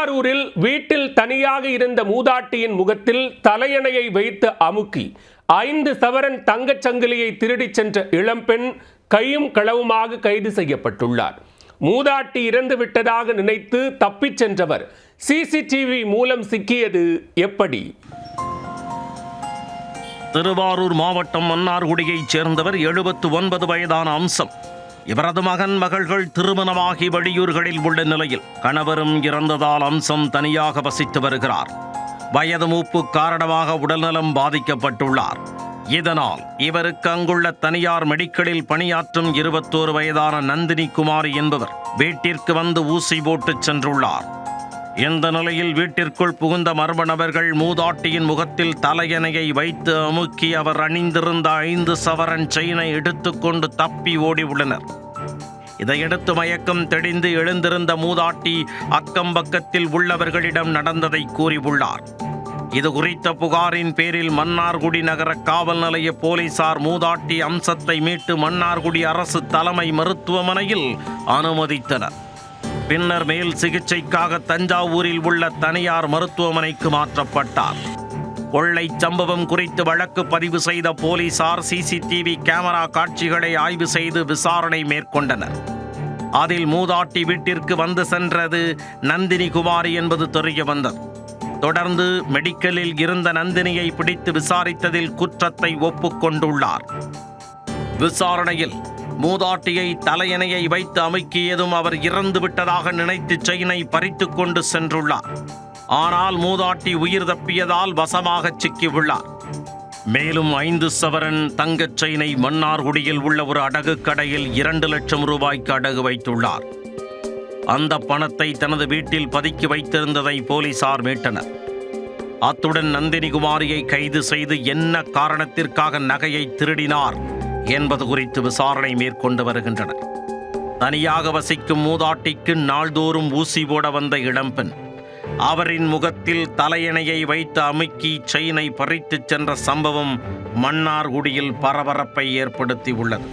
திருவாரூரில் வீட்டில் தனியாக இருந்த மூதாட்டியின் முகத்தில் தலையணையை வைத்து அமுக்கி 5 சவரன் தங்கச் சங்கிலியை திருடிச் சென்ற இளம்பெண் கையும் களவுமாக கைது செய்யப்பட்டுள்ளார். மூதாட்டி இறந்து விட்டதாக நினைத்து தப்பிச் சென்றவர் சிசிடிவி மூலம் சிக்கியது எப்படி? திருவாரூர் மாவட்டம் மன்னார்குடியைச் சேர்ந்தவர் 79 வயதான அம்சம். இவரது மகன் மகள்கள் திருமணமாகி வெளியூர்களில் உள்ள நிலையில் கணவரும் இறந்ததால் அம்சம் தனியாக வசித்து வருகிறார். வயது மூப்பு காரணமாக உடல்நலம் பாதிக்கப்பட்டுள்ளார். இதனால் இவருக்கு அங்குள்ள தனியார் மெடிக்கலில் பணியாற்றும் 21 வயதான நந்தினி குமாரி என்பவர் வீட்டிற்கு வந்து ஊசி போட்டுச் சென்றுள்ளார். இந்த நிலையில் வீட்டிற்குள் புகுந்த மர்ம நபர்கள் மூதாட்டியின் முகத்தில் தலையணையை வைத்து அமுக்கி அவர் அணிந்திருந்த 5 சவரன் செயினை எடுத்துக்கொண்டு தப்பி ஓடி உள்ளனர். இதையடுத்து மயக்கம் தெளிந்து எழுந்திருந்த மூதாட்டி அக்கம்பக்கத்தில் உள்ளவர்களிடம் நடந்ததை கூறியுள்ளார். இது குறித்த புகாரின் பேரில் மன்னார்குடி நகர காவல் நிலைய போலீசார் மூதாட்டி அம்சத்தை மீட்டு மன்னார்குடி அரசு தலைமை மருத்துவமனையில் அனுமதித்தனர். பின்னர் மேல் சிகிச்சைக்காக தஞ்சாவூரில் உள்ள தனியார் மருத்துவமனைக்கு மாற்றப்பட்டார். கொள்ளை சம்பவம் குறித்து வழக்கு பதிவு செய்த போலீசார் சிசிடிவி கேமரா காட்சிகளை ஆய்வு செய்து விசாரணை மேற்கொண்டனர். அதில் மூதாட்டி வீட்டிற்கு வந்து சென்றது நந்தினி குமாரி என்பது தெரிய வந்தது. தொடர்ந்து மெடிக்கலில் இருந்த நந்தினியை பிடித்து விசாரித்ததில் குற்றத்தை ஒப்புக்கொண்டுள்ளார். விசாரணையில் மூதாட்டியை தலையணையை வைத்து அமுக்கியதும் அவர் இறந்து விட்டதாக நினைத்து செயினை பறித்து கொண்டு சென்றுள்ளார். ஆனால் மூதாட்டி உயிர் தப்பியதால் வசமாக சிக்கியுள்ளார். மேலும் 5 சவரன் தங்கச் செயினை மன்னார்குடியில் உள்ள ஒரு அடகு கடையில் 2 லட்சம் ரூபாய்க்கு அடகு வைத்துள்ளார். அந்த பணத்தை தனது வீட்டில் பதுக்கி வைத்திருந்ததை போலீசார் மீட்டனர். அத்துடன் நந்தினி குமாரியை கைது செய்து என்ன காரணத்திற்காக நகையை திருடினார் என்பது குறித்து விசாரணை மேற்கொண்டு வருகின்றனர். தனியாக வசிக்கும் மூதாட்டிக்கு நாள்தோறும் ஊசி போட வந்த இளம்பெண் அவரின் முகத்தில் தலையணையை வைத்து அமுக்கி செயினை பறித்துச் சென்ற சம்பவம் மன்னார்குடியில் பரபரப்பை ஏற்படுத்தி உள்ளது.